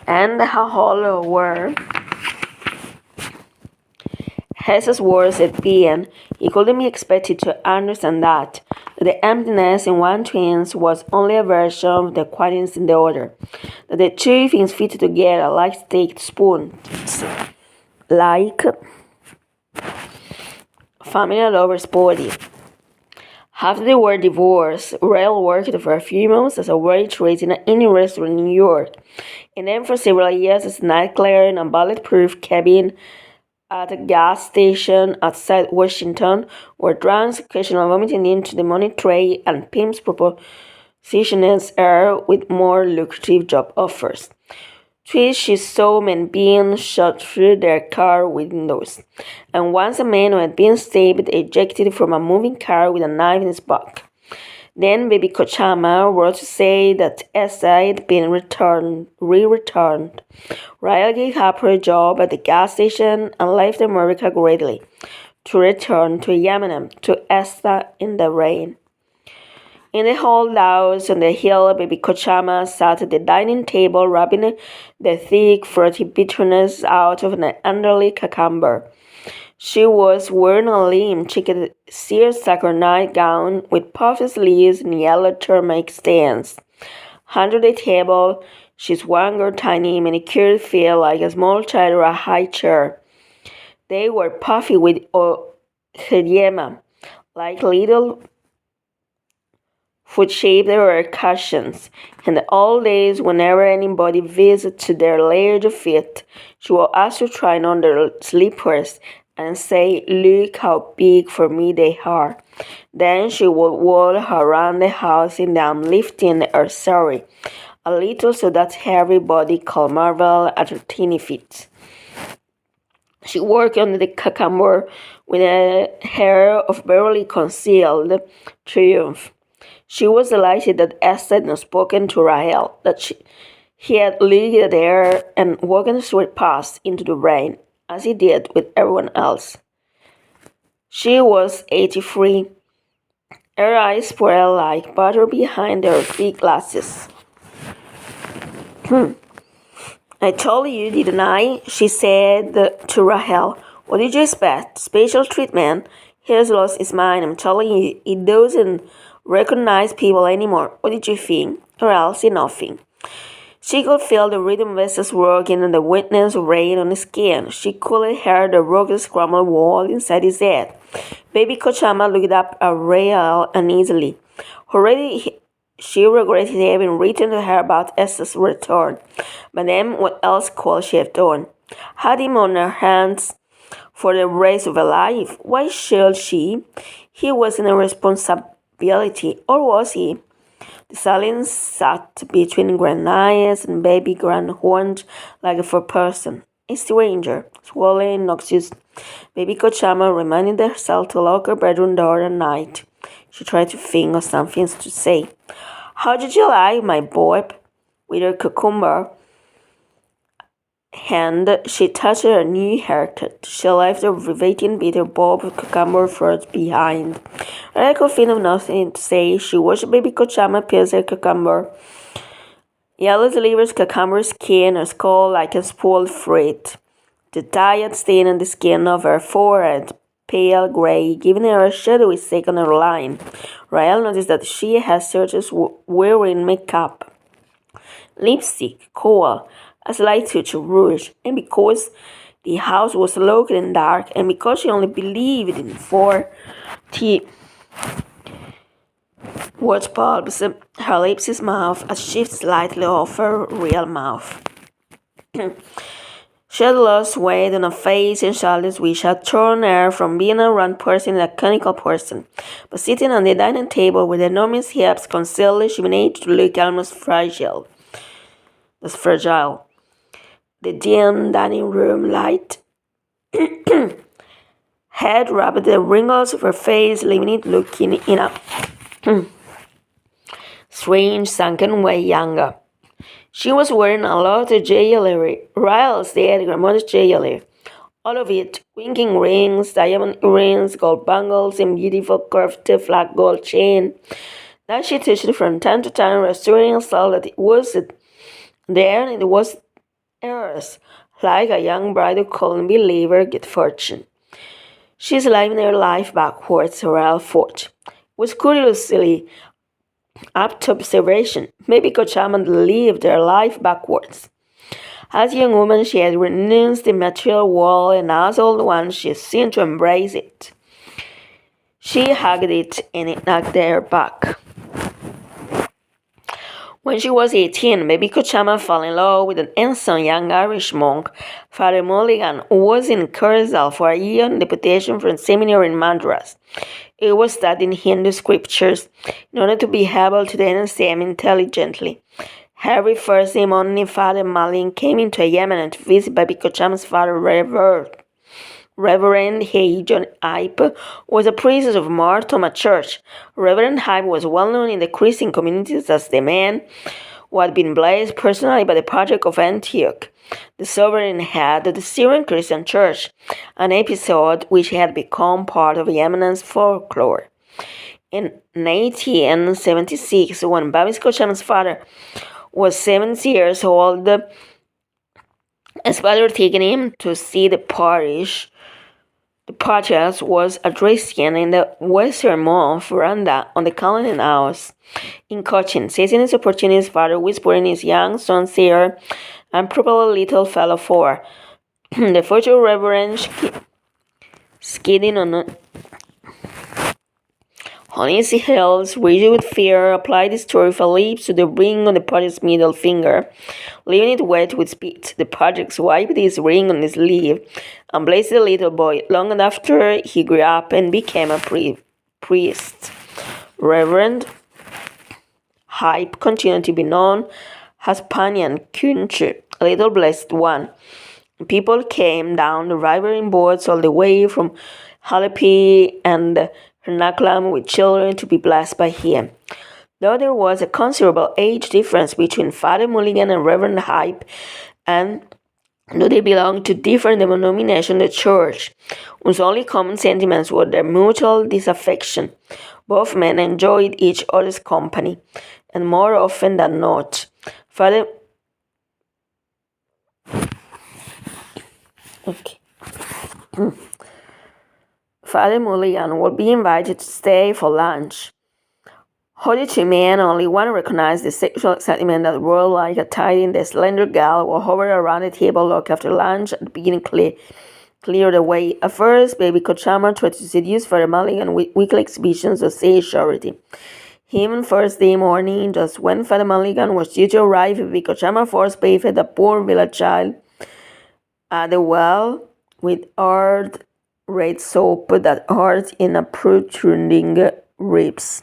And how hollow were his words at being. He couldn't be expected to understand that the emptiness in one twin was only a version of the quietness in the other, that the two things fit together like staked spoons, like family lover's body. After they were divorced, Rael worked for a few months as a waitress in any restaurant in New York, and then for several years as a night clerk in a bulletproof cabin at a gas station outside Washington, where drunks occasionally vomiting into the money tray and pimps propositioned her with more lucrative job offers. Twice she saw men being shot through their car windows, and once a man who had been stabbed ejected from a moving car with a knife in his back. Then baby Kochama wrote to say that Essa had been re-returned. Rael gave up her job at the gas station and left America greatly, to return to Yemen, to Essa in the rain. In the old house on the hill, baby Kochama sat at the dining table, rubbing the thick, fruity bitterness out of an elderly cucumber. She was wearing a limp, checked seersucker nightgown with puffy sleeves and yellow turmeric stains. Under the table, she swung her tiny manicured feet like a small child or a high chair. They were puffy with oedema, like little foot-shaped cushions. In the old days, whenever anybody visited their large feet, she would ask to try on their slippers and say, "Look how big for me they are." Then she would walk around the house in them, lifting her sari a little so that everybody could marvel at her tiny feet. She worked under the cucumber with a air of barely concealed triumph. She was delighted that Esther had not spoken to Rael, that he had looked at her and walked straight past into the rain, as he did with everyone else. She was 83. Her eyes sparkled like butter behind her big glasses. "I told you, didn't I?" she said to Rahel. "What did you expect? Special treatment? He's lost his mind, I'm telling you. He doesn't recognize people anymore. What did you think? Or else nothing." She could feel the rhythm vessels working and the wetness of rain on his skin. She could hear the rugged scrambled wall inside his head. Baby Kochama looked up at Rael uneasily. Already she regretted having written to her about Esther's return. But then what else could she have done? Had him on her hands for the rest of her life? Why should she? He wasn't a responsibility, or was he? The silence sat between Grand Eyes and baby Grand Horned like a four-person. A stranger, swollen, noxious. Baby Kochama reminded herself to lock her bedroom door at night. She tried to think of something to say. "How did you like my boy?" With her cucumber hand, she touched her new haircut. She left a riveting bitter bulb of cucumber fruit behind. I could think of nothing to say. She watched baby Kochama pierce her cucumber. Yellow delivers cucumber skin her skull like a spoiled fruit. The diet stain on the skin of her forehead, pale gray, giving her a shadowy second line. Rael noticed that she had started wearing makeup, lipstick, kohl, a slight touch of rouge, and because the house was locked and dark, and because she only believed in 40 watch bulbs, her lips smiled a shift slightly off her real mouth. She had lost weight on her face and shoulders, which had turned her from being a round person into a conical person. But sitting on the dining table with enormous hips concealed, she managed to look almost fragile. The dim dining room light had rubbed the wrinkles of her face, leaving it looking in a strange, sunken way younger. She was wearing a lot of jewelry, Rael said, grandmother's jewelry. All of it, winking rings, diamond earrings, gold bangles, and beautiful curved flat gold chain that she touched from time to time, reassuring herself that it was there and it was heirs, like a young bride who couldn't believe her good fortune. She's living her life backwards, Ralph thought. It was curiously apt observation. Maybe Coach Hammond lived her life backwards. As a young woman, she had renounced the material world, and as old one, she seemed to embrace it. She hugged it, and it knocked her back. When she was 18, baby Coach Hammond fell in love with an handsome young Irish monk, Father Mulligan, who was in Kurzel for a year on deputation from seminary in Madras. He was studying Hindu scriptures in order to be able to understand them intelligently. Every Thursday morning, Father Mulligan came into Yemen to visit baby Coach Hammond's father, Reverend John Hype was a priest of Mar Thoma Church. Reverend Hype was well known in the Christian communities as the man who had been blessed personally by the Patriarch of Antioch, the sovereign head of the Syrian Christian Church, an episode which had become part of Yemen's folklore. In 1876, when Babi Coach Hammond's father was 70 years old, his father taking him to see the parish. The Patriarch was addressing in the westernmost veranda on the Cullinan House in Cochin, seizing his opportunity, his father whispering his young son's ear, and probably little fellow for the future Reverend skidding on his heels, rigid with fear, applied his terrified lips to the ring on the Patriarch's middle finger, leaving it wet with spit. The Patriarch wiped his ring on his sleeve and blessed the little boy. Long after he grew up and became a priest. Reverend Hype continued to be known as Panyan Kunchu, a little blessed one. People came down the river in boats all the way from Halepi and Hernakulam with children to be blessed by him. Though there was a considerable age difference between Father Mulligan and Reverend Hype, and though they belonged to different denominations in the church, whose only common sentiments were their mutual disaffection, both men enjoyed each other's company, and more often than not, Father Mulligan would be invited to stay for lunch. How the two men only one recognized the sexual excitement that whirled like a tide in the slender gal who hovered around the table long after lunch at the beginning cleared away. At first, baby Coach Hammond tried to seduce Father Mulligan with weekly exhibitions of sage charity. Even Thursday morning, just when Father Mulligan was due to arrive, baby Coach Hammond forced bathed the poor village child at the well with hard red soap that hurt in a protruding ribs.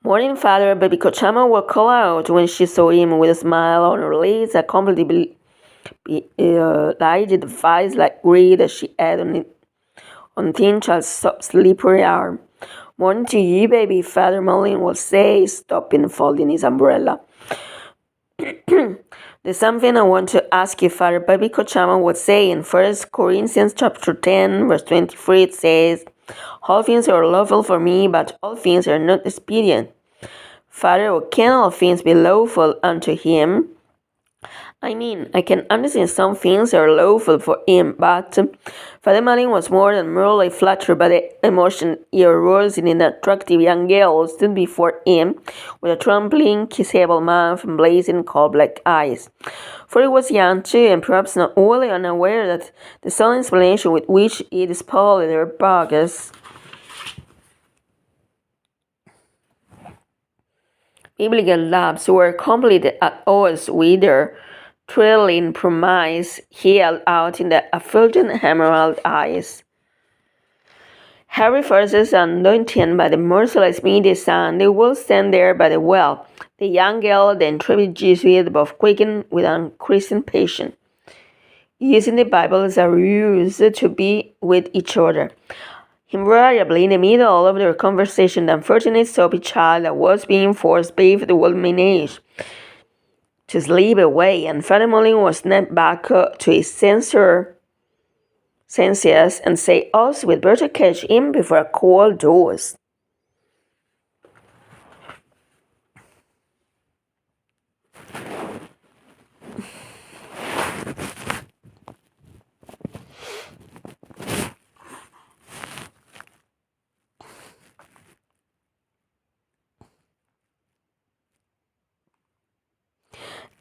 Morning, Father, baby Coach Hammond would call out when she saw him with a smile on her lips, a completely lighted face like greed that she had on thin child's soft, slippery arm. Morning to you, baby, Father Mulligan would say, stopping folding his umbrella. There's something I want to ask you, Father. Baby Coach Hammond would say in 1 Corinthians chapter 10, verse 23, it says, all things are lawful for me, but all things are not expedient. Father, can all things be lawful unto him? I mean, I can understand some things are lawful for him, but Father Mulligan was more than merely flattered by the emotion he aroused in an attractive young girl who stood before him with a trembling, kissable mouth and blazing coal-black eyes. For he was young too, and perhaps not wholly unaware that the sudden explanation with which he dispelled their bogus biblical labs were completely at odds with their thrilling promise he held out in the effulgent emerald eyes. Every Thursday anointed by the merciless midday sun, they will stand there by the well, the young girl, the intrepid Jesuit, both quaking with increasing patience, using the Bible as a ruse to be with each other. Invariably, in the middle of their conversation, the unfortunate soppy child that was being forced bathed the whole menage to sleep away, and Father Mulligan was snapped back to his senses and say, us, we'd better catch him before a cold dose.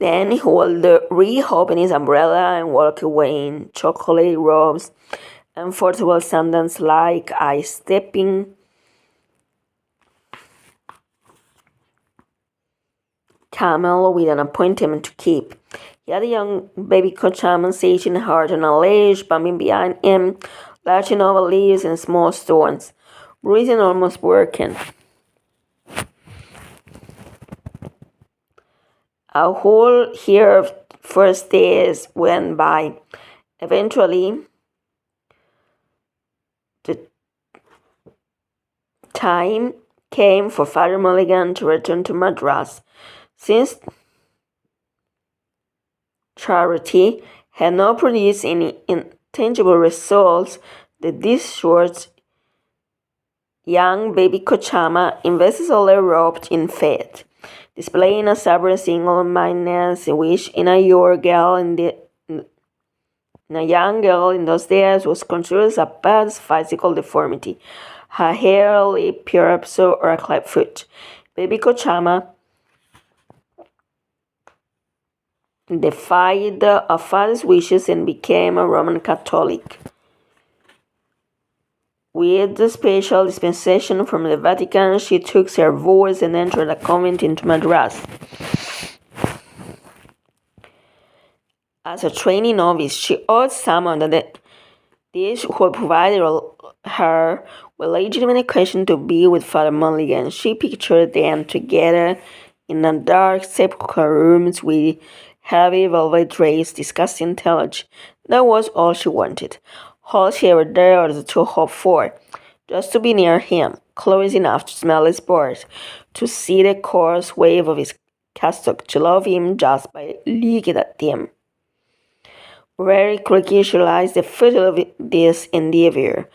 Then he would reopen his umbrella and walk away in chocolate robes and comfortable sandals like a stepping camel with an appointment to keep. He had a young baby Kochama sitting hard on a ledge, bumping behind him, latching over leaves and small stones, breathing almost broken. A whole year of first days went by. Eventually, the time came for Father Mulligan to return to Madras. Since charity had not produced any intangible results, the distraught young baby Kochama invested all their roped in faith, displaying a stubborn single-mindedness which in a young girl in those days was considered a bad physical deformity. Her hair, lip, pure or a cleft foot. Baby Kochama defied her father's wishes and became a Roman Catholic. With the special dispensation from the Vatican, she took her vows and entered a convent in Madras. As a training novice, she urged someone that this would provide her with legitimate occasion to be with Father Mulligan. She pictured them together in a dark sepulchral rooms with heavy velvet drapes, disgusting theology. That was all she wanted. All she ever dared to hope for. Just to be near him, close enough to smell his breath, to see the coarse wave of his cassock, to love him just by looking at him. Very quickly she realized the futility of this endeavor.